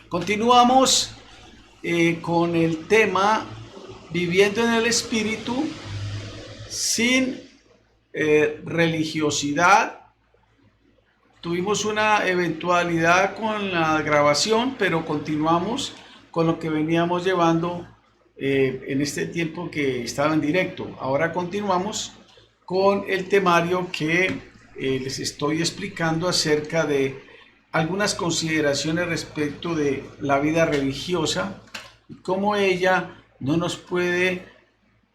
Continuamos con el tema viviendo en el Espíritu sin religiosidad. Tuvimos una eventualidad con la grabación, pero continuamos con lo que veníamos llevando en este tiempo que estaba en directo. Ahora continuamos con el temario que les estoy explicando acerca de algunas consideraciones respecto de la vida religiosa y cómo ella no nos puede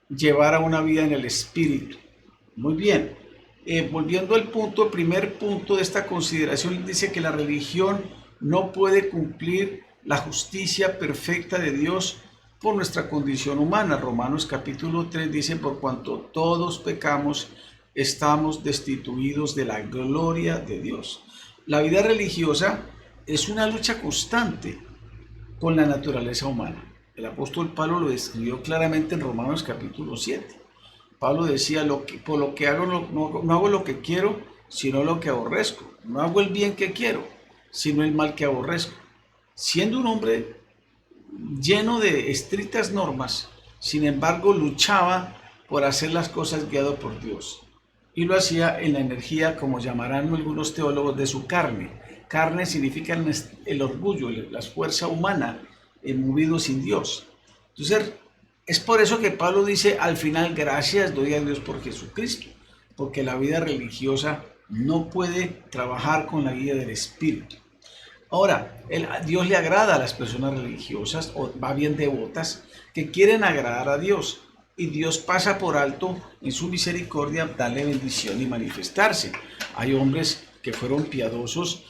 llevar a una vida en el espíritu. Muy bien, volviendo al punto, el primer punto de esta consideración dice que la religión no puede cumplir la justicia perfecta de Dios por nuestra condición humana. Romanos capítulo 3 dice: por cuanto todos pecamos, estamos destituidos de la gloria de Dios. La vida religiosa es una lucha constante con la naturaleza humana. El apóstol Pablo lo describió claramente en Romanos capítulo 7. Pablo decía: por lo que hago, no hago lo que quiero, sino lo que aborrezco. No hago el bien que quiero, sino el mal que aborrezco. Siendo un hombre lleno de estrictas normas, sin embargo luchaba por hacer las cosas guiado por Dios. Y lo hacía en la energía, como llamarán algunos teólogos, de su carne. Carne significa el orgullo, la fuerza humana, movido sin Dios. Entonces, es por eso que Pablo dice al final: gracias doy a Dios por Jesucristo, porque la vida religiosa no puede trabajar con la guía del Espíritu. Ahora, Dios le agrada a las personas religiosas, o va bien devotas, que quieren agradar a Dios, y Dios pasa por alto en su misericordia darle bendición y manifestarse. Hay hombres que fueron piadosos,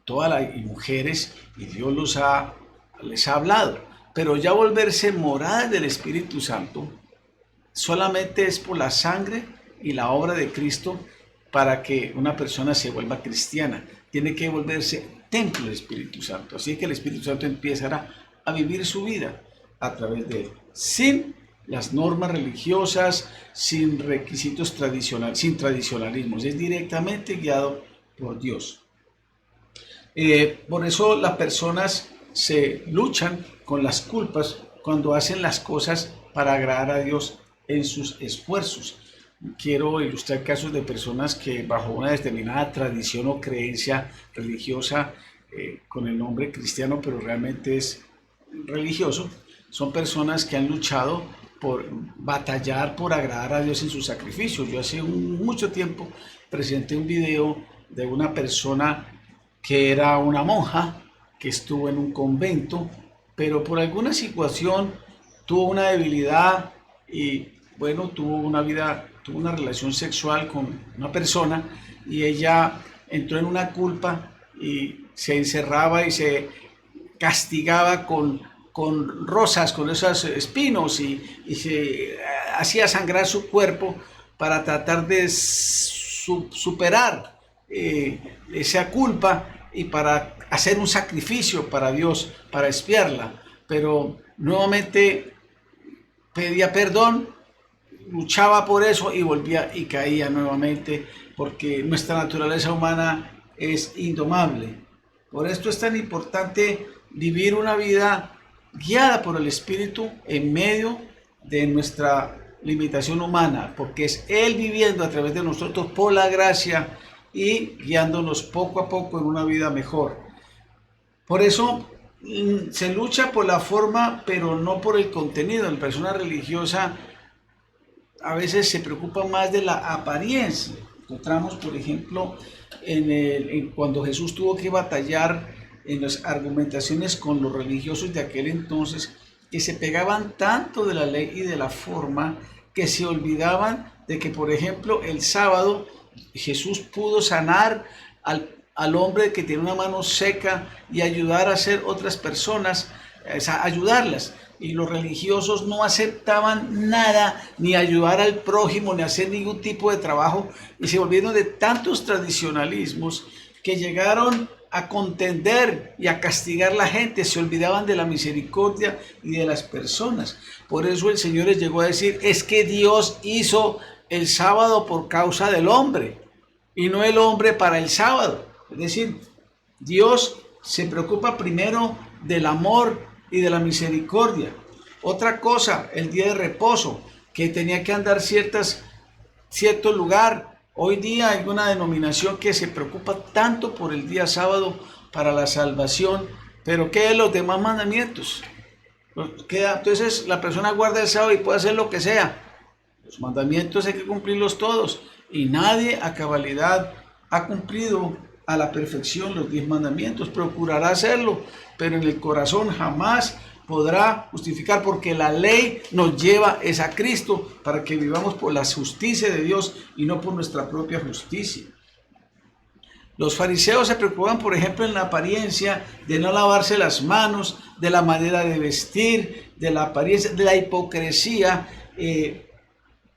y mujeres, y Dios les ha hablado, pero ya volverse morada del Espíritu Santo solamente es por la sangre y la obra de Cristo. Para que una persona se vuelva cristiana, tiene que volverse templo del Espíritu Santo. Así que el Espíritu Santo empezará a vivir su vida a través de él, sin las normas religiosas, sin requisitos tradicionales, sin tradicionalismos. Es directamente guiado por Dios. Por eso las personas se luchan con las culpas cuando hacen las cosas para agradar a Dios en sus esfuerzos. Quiero ilustrar casos de personas que bajo una determinada tradición o creencia religiosa, con el nombre cristiano, pero realmente es religioso, son personas que han luchado por batallar por agradar a Dios en sus sacrificios. Yo hace mucho tiempo presenté un video de una persona que era una monja, que estuvo en un convento, pero por alguna situación tuvo una debilidad y bueno, tuvo una relación sexual con una persona, y ella entró en una culpa y se encerraba y se castigaba con rosas, con esos espinos, y se hacía sangrar su cuerpo para tratar de superar esa culpa y para hacer un sacrificio para Dios, para expiarla. Pero nuevamente pedía perdón, luchaba por eso y volvía y caía nuevamente, porque nuestra naturaleza humana es indomable. Por esto es tan importante vivir una vida guiada por el Espíritu en medio de nuestra limitación humana, porque es Él viviendo a través de nosotros por la gracia y guiándonos poco a poco en una vida mejor. Por eso se lucha por la forma, pero no por el contenido. La persona religiosa a veces se preocupa más de la apariencia. Encontramos, por ejemplo, cuando Jesús tuvo que batallar en las argumentaciones con los religiosos de aquel entonces, que se pegaban tanto de la ley y de la forma, que se olvidaban de que, por ejemplo, el sábado Jesús pudo sanar al hombre que tiene una mano seca y ayudar a hacer otras personas, ayudarlas. Y los religiosos no aceptaban nada, ni ayudar al prójimo, ni hacer ningún tipo de trabajo, y se volvieron de tantos tradicionalismos que llegaron a contender y a castigar a la gente. Se olvidaban de la misericordia y de las personas. Por eso el Señor les llegó a decir: es que Dios hizo el sábado por causa del hombre, y no el hombre para el sábado. Es decir, Dios se preocupa primero del amor y de la misericordia. Otra cosa, el día de reposo, que tenía que andar cierto lugar. Hoy día hay una denominación que se preocupa tanto por el día sábado para la salvación, pero ¿qué de los demás mandamientos? Entonces la persona guarda el sábado y puede hacer lo que sea. Los mandamientos hay que cumplirlos todos y nadie a cabalidad ha cumplido a la perfección los 10 mandamientos. Procurará hacerlo, pero en el corazón jamás podrá justificar, porque la ley nos lleva es a Cristo para que vivamos por la justicia de Dios y no por nuestra propia justicia. Los fariseos se preocupaban, por ejemplo, en la apariencia, de no lavarse las manos, de la manera de vestir, de la apariencia, de la hipocresía.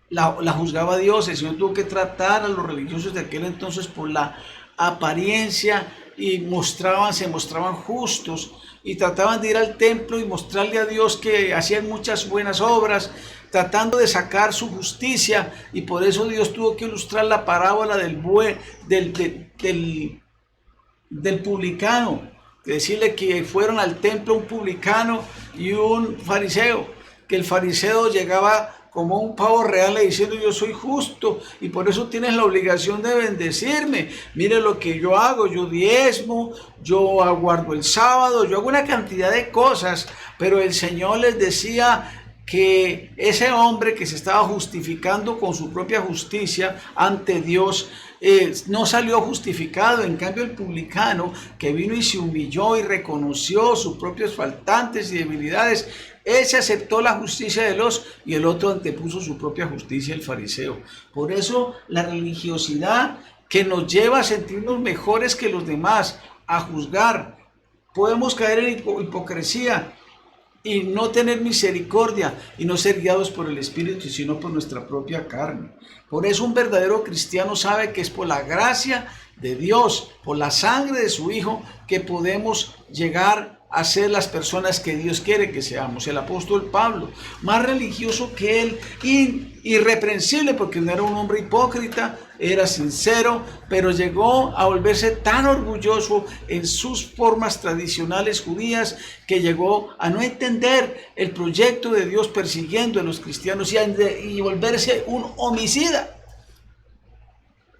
La juzgaba Dios. El Señor tuvo que tratar a los religiosos de aquel entonces por la apariencia y se mostraban justos y trataban de ir al templo y mostrarle a Dios que hacían muchas buenas obras, tratando de sacar su justicia, y por eso Dios tuvo que ilustrar la parábola del publicano, decirle que fueron al templo un publicano y un fariseo, que el fariseo llegaba como un pavo real diciendo: yo soy justo y por eso tienes la obligación de bendecirme. Mire lo que yo hago, yo diezmo, yo guardo el sábado, yo hago una cantidad de cosas. Pero el Señor les decía que ese hombre que se estaba justificando con su propia justicia ante Dios no salió justificado. En cambio, el publicano, que vino y se humilló y reconoció sus propios faltantes y debilidades, él se aceptó la justicia de Dios y el otro antepuso su propia justicia, el fariseo. Por eso la religiosidad que nos lleva a sentirnos mejores que los demás, a juzgar. Podemos caer en hipocresía y no tener misericordia y no ser guiados por el Espíritu, sino por nuestra propia carne. Por eso un verdadero cristiano sabe que es por la gracia de Dios, por la sangre de su Hijo, que podemos llegar a ser las personas que Dios quiere que seamos. El apóstol Pablo, más religioso que él, irreprensible, porque no era un hombre hipócrita, era sincero, pero llegó a volverse tan orgulloso en sus formas tradicionales judías que llegó a no entender el proyecto de Dios persiguiendo a los cristianos y volverse un homicida.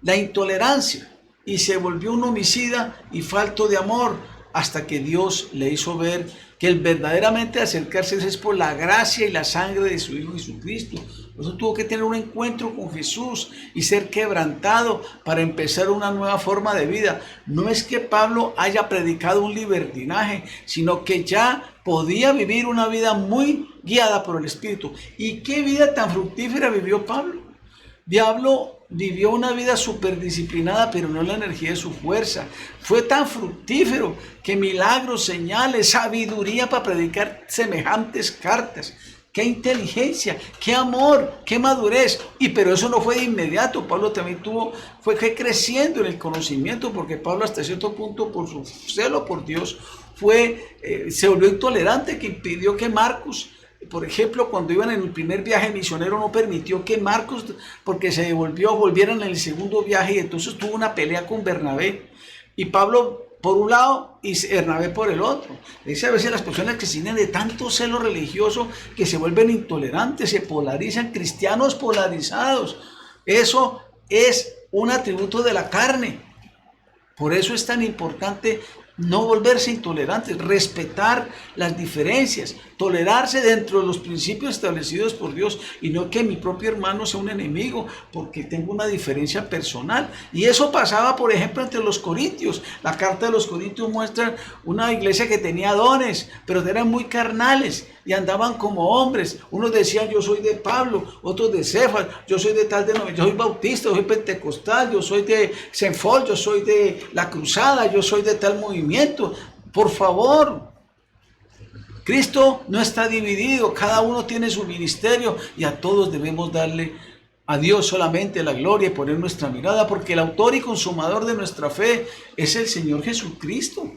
La intolerancia, y se volvió un homicida y falto de amor, hasta que Dios le hizo ver que el verdaderamente acercarse es por la gracia y la sangre de su Hijo Jesucristo. Por eso tuvo que tener un encuentro con Jesús y ser quebrantado para empezar una nueva forma de vida. No es que Pablo haya predicado un libertinaje, sino que ya podía vivir una vida muy guiada por el Espíritu. ¿Y qué vida tan fructífera vivió Pablo? Vivió una vida súper disciplinada, pero no la energía de su fuerza. Fue tan fructífero que milagros, señales, sabiduría para predicar semejantes cartas. ¡Qué inteligencia! ¡Qué amor! ¡Qué madurez! Pero eso no fue de inmediato. Pablo también fue creciendo en el conocimiento, porque Pablo hasta cierto punto, por su celo por Dios, se volvió intolerante, que impidió que Marcos, por ejemplo, cuando iban en el primer viaje misionero, no permitió que Marcos, porque volvieran en el segundo viaje, y entonces tuvo una pelea con Bernabé. Y Pablo por un lado y Bernabé por el otro. A veces las personas que se tienen de tanto celo religioso que se vuelven intolerantes, se polarizan, cristianos polarizados. Eso es un atributo de la carne. Por eso es tan importante no volverse intolerantes, respetar las diferencias, tolerarse dentro de los principios establecidos por Dios, y no que mi propio hermano sea un enemigo porque tengo una diferencia personal. Y eso pasaba, por ejemplo, entre los corintios. La carta de los corintios muestra una iglesia que tenía dones, pero eran muy carnales y andaban como hombres. Unos decían: yo soy de Pablo, otros de Cefas, yo soy de tal denominación, yo soy bautista, yo soy pentecostal, yo soy de Senfol, yo soy de la cruzada, yo soy de tal movimiento. Por favor, Cristo no está dividido, cada uno tiene su ministerio y a todos debemos darle a Dios solamente la gloria y poner nuestra mirada, porque el autor y consumador de nuestra fe es el Señor Jesucristo.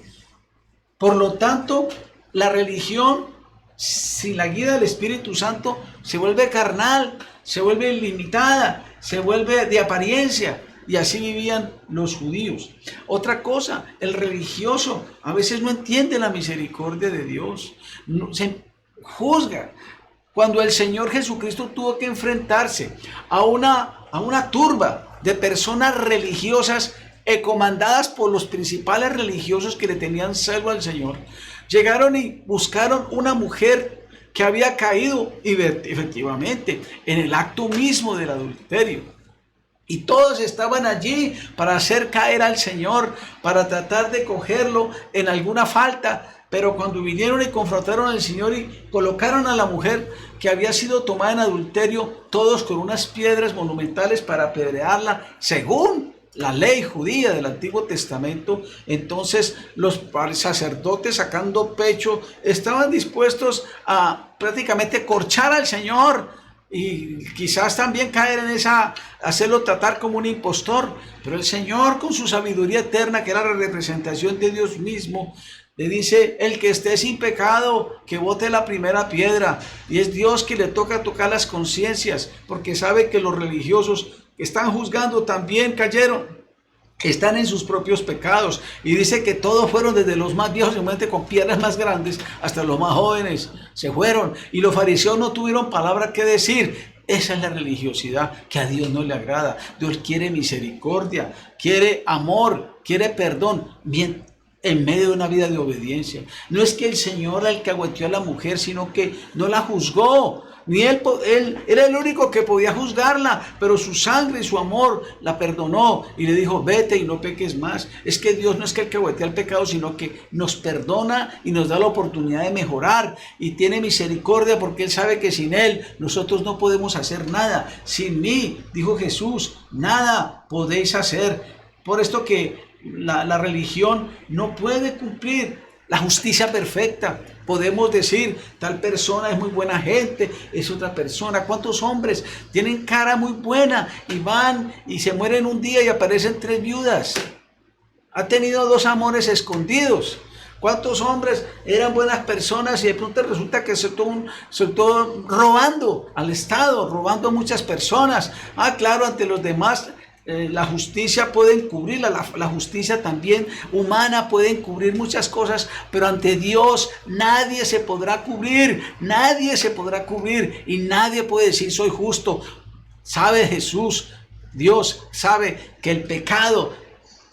Por lo tanto, la religión sin la guía del Espíritu Santo se vuelve carnal, se vuelve limitada, se vuelve de apariencia. y así vivían los judíos. Otra cosa, el religioso a veces no entiende la misericordia de Dios, se juzga. Cuando el Señor Jesucristo tuvo que enfrentarse a una turba de personas religiosas comandadas por los principales religiosos que le tenían celo al Señor, llegaron y buscaron una mujer que había caído efectivamente en el acto mismo del adulterio. Y todos estaban allí para hacer caer al Señor, para tratar de cogerlo en alguna falta. Pero cuando vinieron y confrontaron al Señor y colocaron a la mujer que había sido tomada en adulterio, todos con unas piedras monumentales para apedrearla, según la ley judía del Antiguo Testamento, entonces los sacerdotes, sacando pecho, estaban dispuestos a prácticamente corchar al Señor y quizás también caer en hacerlo tratar como un impostor. Pero el Señor, con su sabiduría eterna, que era la representación de Dios mismo, le dice: el que esté sin pecado, que bote la primera piedra. Y es Dios que le toca tocar las conciencias, porque sabe que los religiosos que están juzgando también cayeron, están en sus propios pecados. Y dice que todos fueron, desde los más viejos, seguramente con piedras más grandes, hasta los más jóvenes, se fueron. Y los fariseos no tuvieron palabra que decir. Esa es la religiosidad que a Dios no le agrada. Dios quiere misericordia, quiere amor, quiere perdón, bien, en medio de una vida de obediencia. No es que el Señor alcahueteó a la mujer, sino que no la juzgó. Ni él era el único que podía juzgarla, pero su sangre y su amor la perdonó y le dijo: vete y no peques más. Es que Dios no es que alcahuetea el pecado, sino que nos perdona y nos da la oportunidad de mejorar, y tiene misericordia porque Él sabe que sin Él nosotros no podemos hacer nada. Sin mí, dijo Jesús, nada podéis hacer. Por esto que la religión no puede cumplir la justicia perfecta. Podemos decir: tal persona es muy buena gente, es otra persona. ¿Cuántos hombres tienen cara muy buena y van y se mueren un día y aparecen 3 viudas? Ha tenido 2 amores escondidos. ¿Cuántos hombres eran buenas personas y de pronto resulta que se todo robando al Estado, robando a muchas personas? Claro, ante los demás la justicia puede encubrirla, la justicia también humana puede encubrir muchas cosas, pero ante Dios nadie se podrá cubrir, y nadie puede decir: soy justo. Sabe Jesús, Dios sabe que el pecado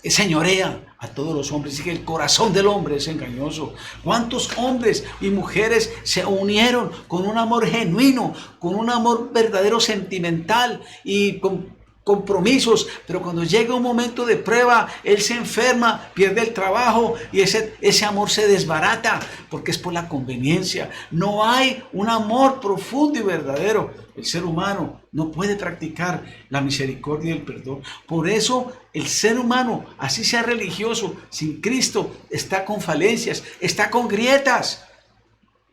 señorea a todos los hombres y que el corazón del hombre es engañoso. ¿Cuántos hombres y mujeres se unieron con un amor genuino, con un amor verdadero, sentimental y con compromisos, pero cuando llega un momento de prueba, él se enferma, pierde el trabajo y ese amor se desbarata porque es por la conveniencia? No hay un amor profundo y verdadero. El ser humano no puede practicar la misericordia y el perdón. Por eso el ser humano, así sea religioso, sin Cristo, está con falencias, está con grietas.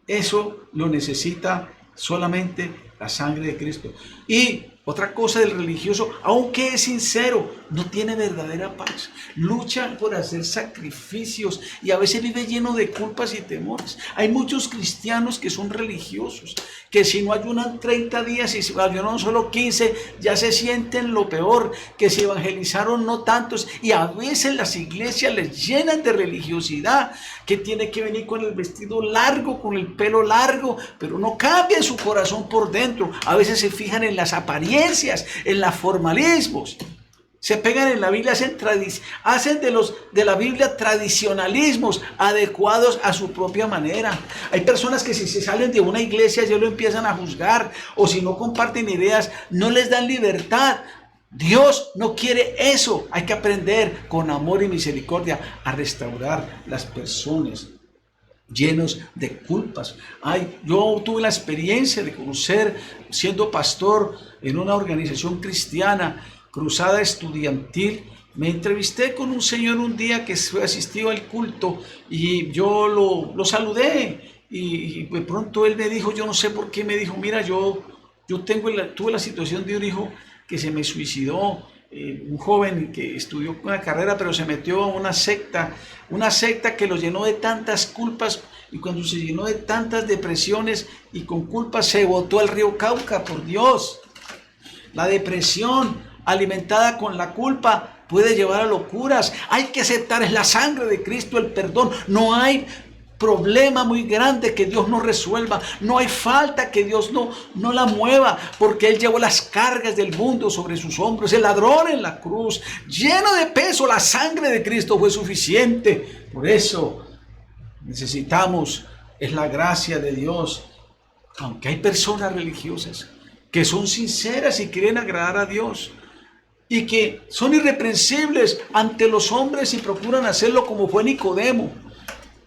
Eso lo necesita solamente la sangre de Cristo. Y otra cosa del religioso, aunque es sincero, no tiene verdadera paz. Lucha por hacer sacrificios y a veces vive lleno de culpas y temores. Hay muchos cristianos que son religiosos, que si no ayunan 30 días y si ayunan solo 15, ya se sienten lo peor, que si evangelizaron no tantos, y a veces las iglesias les llenan de religiosidad, que tiene que venir con el vestido largo, con el pelo largo, pero no cambia su corazón por dentro. A veces se fijan en las apariencias, en los formalismos. Se pegan en la Biblia, hacen de la Biblia tradicionalismos adecuados a su propia manera. Hay personas que si se salen de una iglesia ya lo empiezan a juzgar, o si no comparten ideas, no les dan libertad. Dios no quiere eso. Hay que aprender con amor y misericordia a restaurar las personas llenos de culpas. Yo tuve la experiencia de conocer, siendo pastor en una organización cristiana, Cruzada Estudiantil, me entrevisté con un señor un día que asistió al culto y yo lo saludé y de pronto él me dijo, yo no sé por qué, me dijo: mira, yo tuve la situación de un hijo que se me suicidó, un joven que estudió una carrera pero se metió a una secta que lo llenó de tantas culpas, y cuando se llenó de tantas depresiones y con culpas se botó al río Cauca. Por Dios, la depresión alimentada con la culpa, puede llevar a locuras. Hay que aceptar, es la sangre de Cristo, el perdón. No hay problema muy grande que Dios no resuelva. No hay falta que Dios no la mueva, porque Él llevó las cargas del mundo sobre sus hombros. El ladrón en la cruz, lleno de peso, la sangre de Cristo fue suficiente. Por eso necesitamos, es la gracia de Dios. Aunque hay personas religiosas que son sinceras y quieren agradar a Dios, y que son irreprensibles ante los hombres y procuran hacerlo como fue Nicodemo.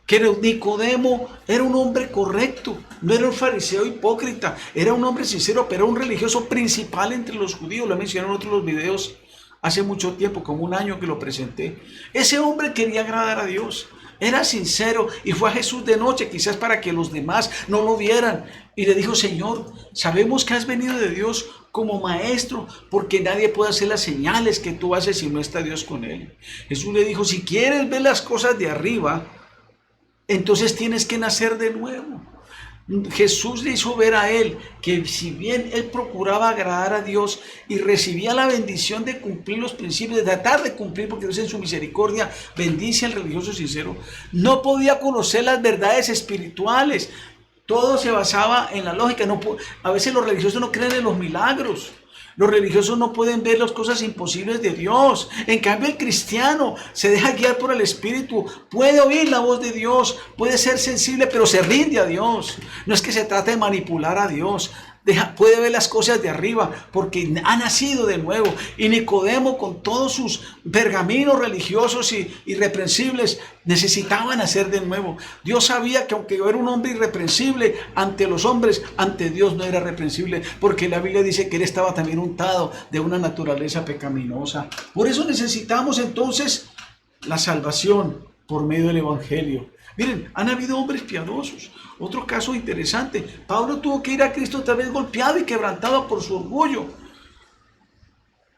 Que Nicodemo era un hombre correcto, no era un fariseo hipócrita, era un hombre sincero, pero un religioso principal entre los judíos. Lo mencioné en otros videos hace mucho tiempo, como un año que lo presenté. Ese hombre quería agradar a Dios, era sincero y fue a Jesús de noche, quizás para que los demás no lo vieran. Y le dijo: Señor, sabemos que has venido de Dios como maestro, porque nadie puede hacer las señales que tú haces si no está Dios con él. Jesús le dijo: si quieres ver las cosas de arriba, entonces tienes que nacer de nuevo. Jesús le hizo ver a él que si bien él procuraba agradar a Dios y recibía la bendición de cumplir los principios, de tratar de cumplir, porque Dios en su misericordia bendice al religioso sincero, no podía conocer las verdades espirituales. Todo se basaba en la lógica. A veces los religiosos no creen en los milagros. Los religiosos no pueden ver las cosas imposibles de Dios. En cambio, el cristiano se deja guiar por el Espíritu. Puede oír la voz de Dios, puede ser sensible, pero se rinde a Dios. No es que se trate de manipular a Dios. Puede ver las cosas de arriba porque ha nacido de nuevo. Y Nicodemo, con todos sus pergaminos religiosos y irreprensibles, necesitaba nacer de nuevo. Dios sabía que aunque yo era un hombre irreprensible ante los hombres, ante Dios no era reprensible, porque la Biblia dice que él estaba también untado de una naturaleza pecaminosa. Por eso necesitamos entonces la salvación por medio del Evangelio. Miren, han habido hombres piadosos. Otro caso interesante: Pablo tuvo que ir a Cristo otra vez golpeado y quebrantado por su orgullo.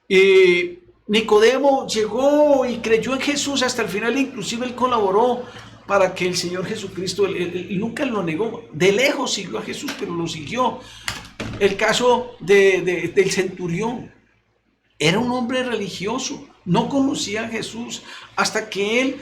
Y Nicodemo llegó y creyó en Jesús hasta el final. Inclusive él colaboró para que el Señor Jesucristo, él nunca lo negó. De lejos siguió a Jesús, pero lo siguió. El caso del centurión. Era un hombre religioso, no conocía a Jesús, hasta que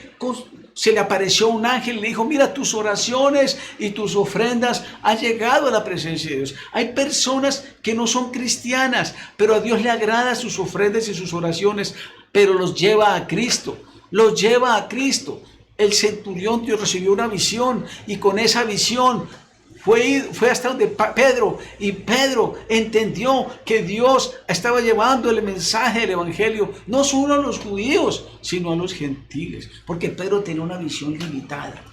se le apareció un ángel y le dijo: mira, tus oraciones y tus ofrendas han llegado a la presencia de Dios. Hay personas que no son cristianas, pero a Dios le agrada sus ofrendas y sus oraciones, pero los lleva a Cristo, los lleva a Cristo. El centurión Dios recibió una visión y con esa visión fue hasta donde Pedro, y Pedro entendió que Dios estaba llevando el mensaje del Evangelio no solo a los judíos, sino a los gentiles, porque Pedro tenía una visión limitada.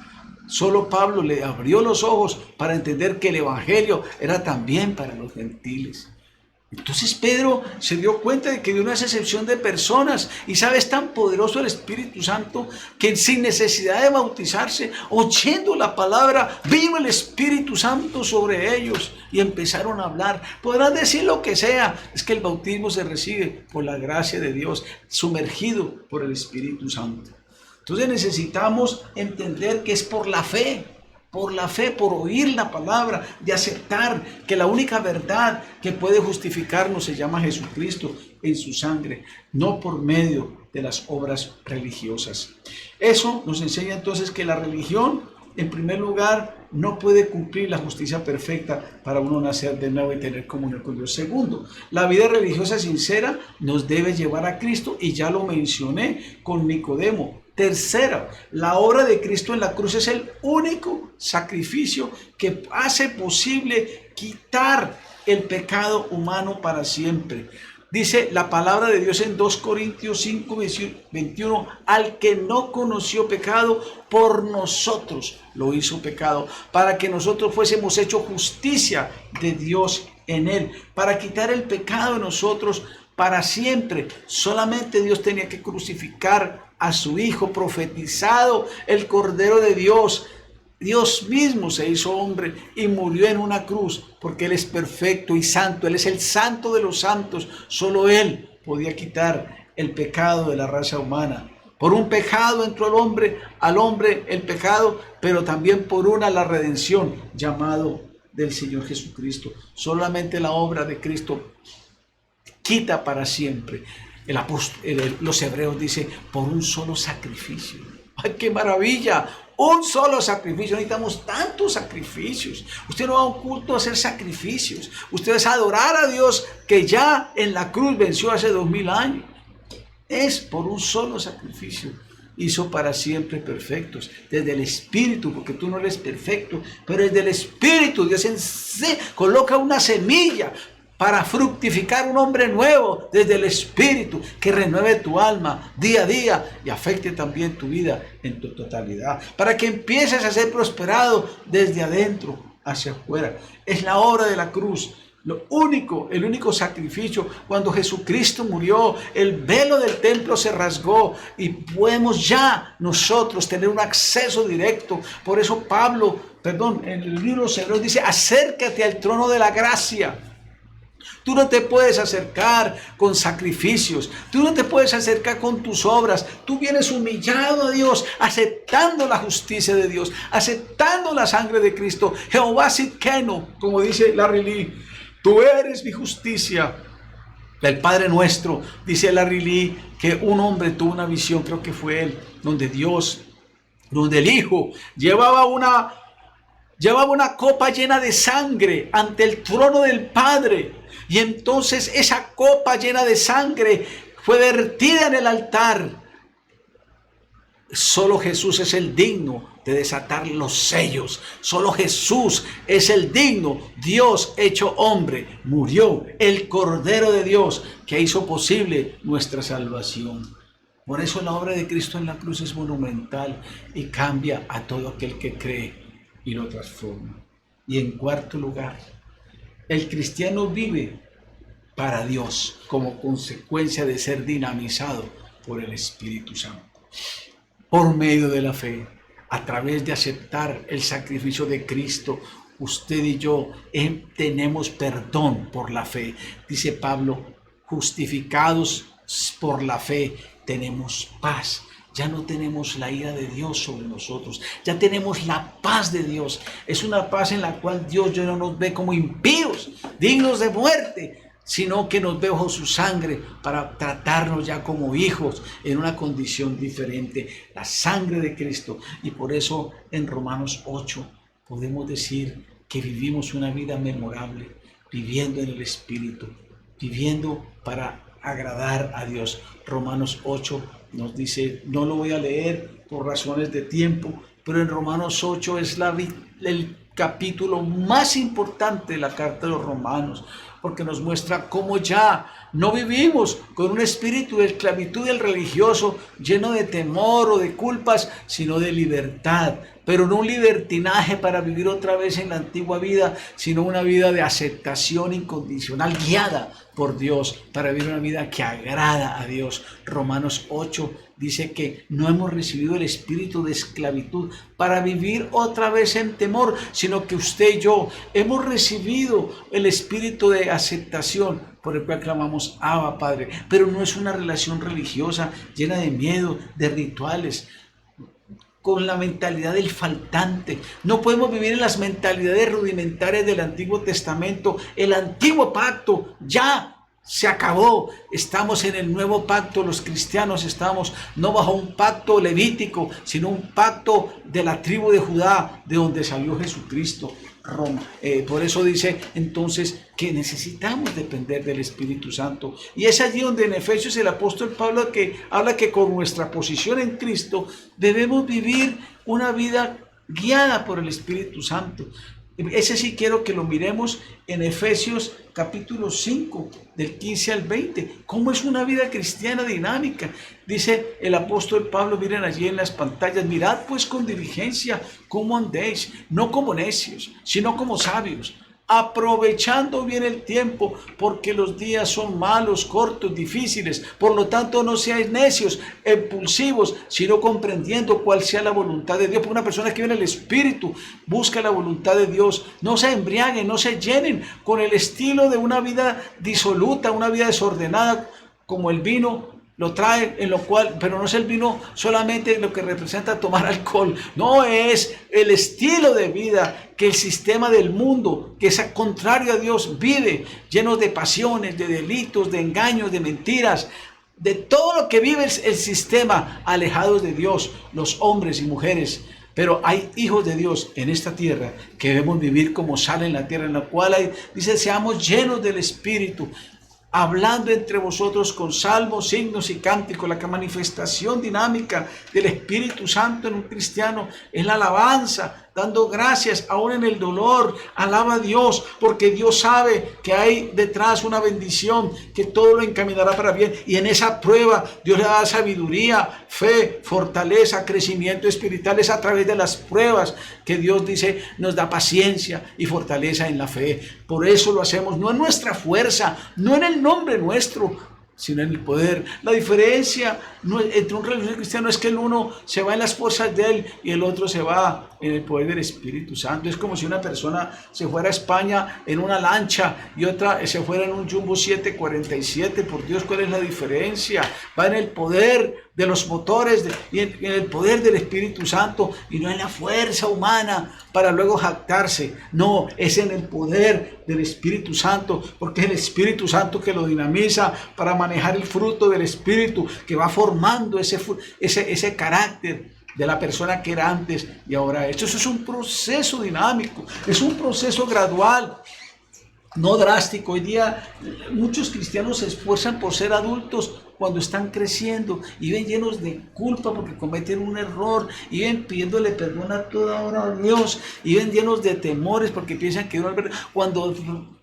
Solo Pablo le abrió los ojos para entender que el Evangelio era también para los gentiles. Entonces Pedro se dio cuenta de que Dios no hace excepción de personas, y sabe, es tan poderoso el Espíritu Santo que sin necesidad de bautizarse, oyendo la palabra, vino el Espíritu Santo sobre ellos y empezaron a hablar. Podrán decir lo que sea, es que el bautismo se recibe por la gracia de Dios, sumergido por el Espíritu Santo. Entonces necesitamos entender que es por la fe, por oír la palabra, de aceptar que la única verdad que puede justificarnos se llama Jesucristo en su sangre, no por medio de las obras religiosas. Eso nos enseña entonces que la religión, en primer lugar, no puede cumplir la justicia perfecta para uno nacer de nuevo y tener comunión con Dios. Segundo, la vida religiosa sincera nos debe llevar a Cristo, y ya lo mencioné con Nicodemo. Tercera, la obra de Cristo en la cruz es el único sacrificio que hace posible quitar el pecado humano para siempre. Dice la palabra de Dios en 2 Corintios 5, 21, al que no conoció pecado, por nosotros lo hizo pecado, para que nosotros fuésemos hecho justicia de Dios en él, para quitar el pecado de nosotros para siempre. Solamente Dios tenía que crucificar a su Hijo profetizado, el Cordero de Dios. Dios mismo se hizo hombre y murió en una cruz, porque Él es perfecto y santo. Él es el santo de los santos. Solo Él podía quitar el pecado de la raza humana. Por un pecado entró al hombre el pecado, pero también por una la redención, llamado del Señor Jesucristo. Solamente la obra de Cristo quita para siempre. Los hebreos dicen, por un solo sacrificio. ¡Ay, qué maravilla! Un solo sacrificio. Necesitamos tantos sacrificios. Usted no va a un culto a hacer sacrificios. Usted es adorar a Dios que ya en la cruz venció hace 2000 años. Es por un solo sacrificio. Hizo para siempre perfectos. Desde el Espíritu, porque tú no eres perfecto, pero desde el Espíritu Dios en sí coloca una semilla para fructificar un hombre nuevo desde el Espíritu, que renueve tu alma día a día y afecte también tu vida en tu totalidad, para que empieces a ser prosperado desde adentro hacia afuera. Es la obra de la cruz. El único sacrificio. Cuando Jesucristo murió, el velo del templo se rasgó y podemos ya nosotros tener un acceso directo. Por eso en el libro de los Hebreos dice, acércate al trono de la gracia. Tú no te puedes acercar con sacrificios. Tú no te puedes acercar con tus obras. Tú vienes humillado a Dios, aceptando la justicia de Dios, aceptando la sangre de Cristo. Jehová Sidkenu, como dice Larry Lee, tú eres mi justicia. El Padre Nuestro, dice Larry Lee, que un hombre tuvo una visión, creo que fue él, donde el Hijo llevaba una copa llena de sangre ante el trono del Padre. Y entonces esa copa llena de sangre fue vertida en el altar. Solo Jesús es el digno de desatar los sellos. Solo Jesús es el digno. Dios hecho hombre murió. El Cordero de Dios que hizo posible nuestra salvación. Por eso la obra de Cristo en la cruz es monumental y cambia a todo aquel que cree y lo transforma. Y en cuarto lugar, el cristiano vive para Dios como consecuencia de ser dinamizado por el Espíritu Santo. Por medio de la fe, a través de aceptar el sacrificio de Cristo, usted y yo tenemos perdón por la fe. Dice Pablo, justificados por la fe, tenemos paz. Ya no tenemos la ira de Dios sobre nosotros. Ya tenemos la paz de Dios. Es una paz en la cual Dios ya no nos ve como impíos, dignos de muerte, sino que nos ve bajo su sangre para tratarnos ya como hijos en una condición diferente. La sangre de Cristo. Y por eso en Romanos 8 podemos decir que vivimos una vida memorable, viviendo en el Espíritu, viviendo para agradar a Dios. Romanos 8 nos dice, no lo voy a leer por razones de tiempo, pero en Romanos 8 es el capítulo más importante de la carta de los Romanos, porque nos muestra cómo ya no vivimos con un espíritu de esclavitud del religioso lleno de temor o de culpas, sino de libertad, pero no un libertinaje para vivir otra vez en la antigua vida, sino una vida de aceptación incondicional, guiada por Dios, para vivir una vida que agrada a Dios. Romanos 8 dice que no hemos recibido el espíritu de esclavitud para vivir otra vez en temor, sino que usted y yo hemos recibido el espíritu de aceptación por el cual clamamos Abba Padre. Pero no es una relación religiosa llena de miedo, de rituales, con la mentalidad del faltante. No podemos vivir en las mentalidades rudimentarias del Antiguo Testamento. El antiguo pacto ya se acabó. Estamos en el nuevo pacto. Los cristianos estamos no bajo un pacto levítico, sino un pacto de la tribu de Judá, de donde salió Jesucristo. Por eso dice entonces que necesitamos depender del Espíritu Santo. Y es allí donde en Efesios el apóstol Pablo habla que con nuestra posición en Cristo debemos vivir una vida guiada por el Espíritu Santo. Ese sí quiero que lo miremos en Efesios capítulo 5, del 15 al 20. ¿Cómo es una vida cristiana dinámica? Dice el apóstol Pablo, miren allí en las pantallas, mirad pues con diligencia cómo andéis, no como necios, sino como sabios, aprovechando bien el tiempo, porque los días son malos, cortos, difíciles. Por lo tanto, no seáis necios, impulsivos, sino comprendiendo cuál sea la voluntad de Dios. Porque una persona que vive en el Espíritu busca la voluntad de Dios. No se embriaguen, no se llenen con el estilo de una vida disoluta, una vida desordenada, como el vino lo trae en lo cual, pero no es el vino solamente lo que representa tomar alcohol, no, es el estilo de vida que el sistema del mundo, que es contrario a Dios, vive, lleno de pasiones, de delitos, de engaños, de mentiras, de todo lo que vive el sistema, alejados de Dios, los hombres y mujeres. Pero hay hijos de Dios en esta tierra que debemos vivir como sal en la tierra, en la cual dice, seamos llenos del Espíritu, hablando entre vosotros con salmos, signos y cánticos. La manifestación dinámica del Espíritu Santo en un cristiano es la alabanza, dando gracias aún en el dolor. Alaba a Dios, porque Dios sabe que hay detrás una bendición, que todo lo encaminará para bien. Y en esa prueba Dios le da sabiduría, fe, fortaleza, crecimiento espiritual. Es a través de las pruebas que Dios dice nos da paciencia y fortaleza en la fe. Por eso lo hacemos, no en nuestra fuerza, no en el nombre nuestro, sino en el poder. La diferencia entre un religioso y cristiano es que el uno se va en las fuerzas de él y el otro se va en el poder del Espíritu Santo. Es como si una persona se fuera a España en una lancha y otra se fuera en un Jumbo 747. Por Dios, ¿cuál es la diferencia? Va en el poder de los motores y en el poder del Espíritu Santo, y no en la fuerza humana para luego jactarse. No, es en el poder del Espíritu Santo, porque es el Espíritu Santo que lo dinamiza para manejar el fruto del Espíritu, que va formando ese carácter de la persona que era antes y ahora. Eso es un proceso dinámico, es un proceso gradual, no drástico. Hoy día muchos cristianos se esfuerzan por ser adultos cuando están creciendo y ven llenos de culpa porque cometen un error, y ven pidiéndole perdón a toda hora a Dios, y ven llenos de temores porque piensan que Dios, cuando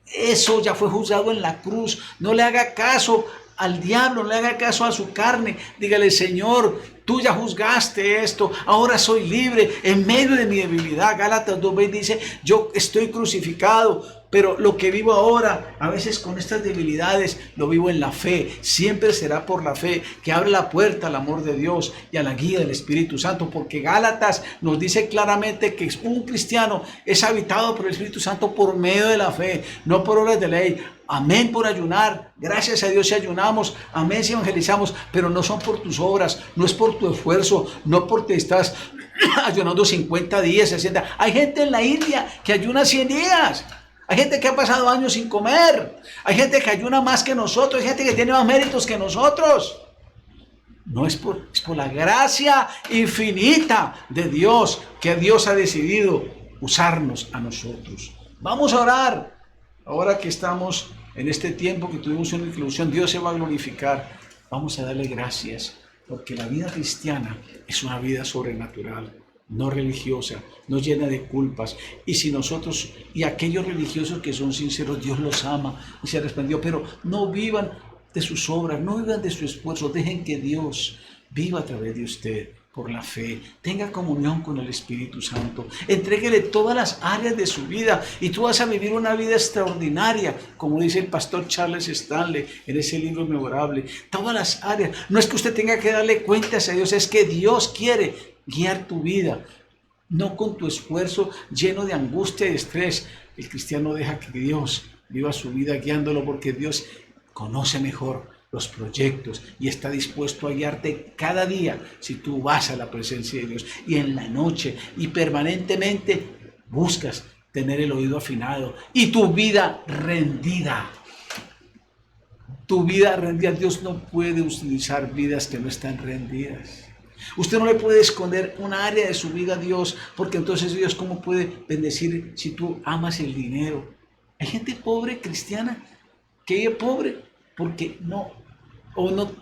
eso ya fue juzgado en la cruz. No le haga caso al diablo, no le haga caso a su carne. Dígale: Señor, tú ya juzgaste esto, ahora soy libre en medio de mi debilidad. Gálatas 2:20 dice: yo estoy crucificado, pero lo que vivo ahora, a veces con estas debilidades, lo vivo en la fe. Siempre será por la fe, que abre la puerta al amor de Dios y a la guía del Espíritu Santo, porque Gálatas nos dice claramente que un cristiano es habitado por el Espíritu Santo por medio de la fe, no por obras de ley. Amén por ayunar, gracias a Dios si ayunamos, amén si evangelizamos, pero no son por tus obras, no es por tu esfuerzo, no porque estás ayunando 50 días, 60. Hay gente en la India que ayuna 100 días. Hay gente que ha pasado años sin comer. Hay gente que ayuna más que nosotros. Hay gente que tiene más méritos que nosotros. No es por la gracia infinita de Dios que Dios ha decidido usarnos a nosotros. Vamos a orar. Ahora que estamos en este tiempo que tuvimos una inclusión, Dios se va a glorificar. Vamos a darle gracias, porque la vida cristiana es una vida sobrenatural, no religiosa, no llena de culpas. Y si nosotros y aquellos religiosos que son sinceros, Dios los ama y se respondió, pero no vivan de sus obras, no vivan de su esfuerzo, dejen que Dios viva a través de usted por la fe. Tenga comunión con el Espíritu Santo, entréguele todas las áreas de su vida y tú vas a vivir una vida extraordinaria, como dice el pastor Charles Stanley en ese libro memorable. Todas las áreas, no es que usted tenga que darle cuentas a Dios, es que Dios quiere guiar tu vida, no con tu esfuerzo lleno de angustia y estrés. El cristiano deja que Dios viva su vida guiándolo, porque Dios conoce mejor los proyectos y está dispuesto a guiarte cada día si tú vas a la presencia de Dios, y en la noche y permanentemente buscas tener el oído afinado y tu vida rendida. Tu vida rendida. Dios no puede utilizar vidas que no están rendidas. Usted no le puede esconder una área de su vida a Dios, porque entonces Dios, ¿cómo puede bendecir si tú amas el dinero? Hay gente pobre cristiana que vive pobre porque no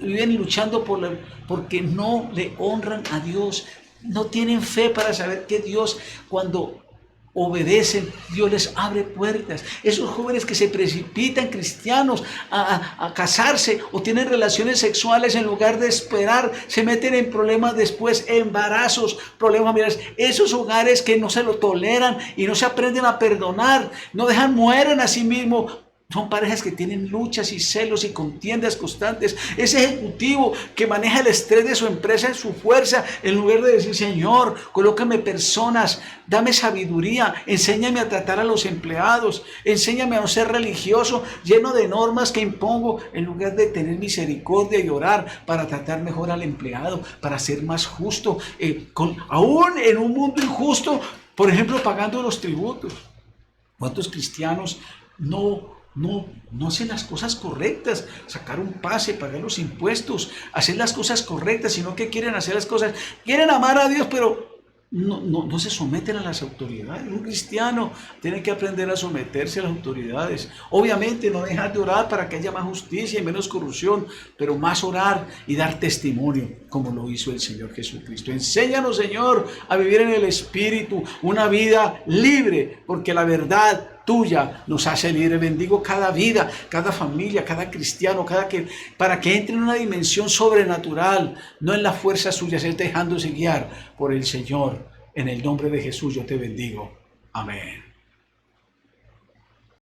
viven luchando porque no le honran a Dios, no tienen fe para saber que Dios, cuando obedecen, Dios les abre puertas. Esos jóvenes que se precipitan, cristianos, a casarse o tienen relaciones sexuales en lugar de esperar, se meten en problemas después, embarazos, problemas familiares. Esos hogares que no se lo toleran y no se aprenden a perdonar, no dejan, mueren a sí mismos Son parejas que tienen luchas y celos y contiendas constantes. Ese ejecutivo que maneja el estrés de su empresa en su fuerza, en lugar de decir, Señor, colócame personas, dame sabiduría, enséñame a tratar a los empleados, enséñame a no ser religioso, lleno de normas que impongo, en lugar de tener misericordia y orar para tratar mejor al empleado, para ser más justo, aún en un mundo injusto, por ejemplo, pagando los tributos. ¿Cuántos cristianos no hacen las cosas correctas? Sacar un pase, pagar los impuestos, hacer las cosas correctas, sino que quieren hacer las cosas, quieren amar a Dios, pero no se someten a las autoridades. Un cristiano tiene que aprender a someterse a las autoridades. Obviamente no dejar de orar para que haya más justicia y menos corrupción, pero más orar y dar testimonio, como lo hizo el Señor Jesucristo. Enséñanos, Señor, a vivir en el Espíritu, una vida libre, porque la verdad tuya nos hace libre. Bendigo cada vida, cada familia, cada cristiano, para que entre en una dimensión sobrenatural, no en la fuerza suya, es dejándose guiar por el Señor. En el nombre de Jesús yo te bendigo. Amén.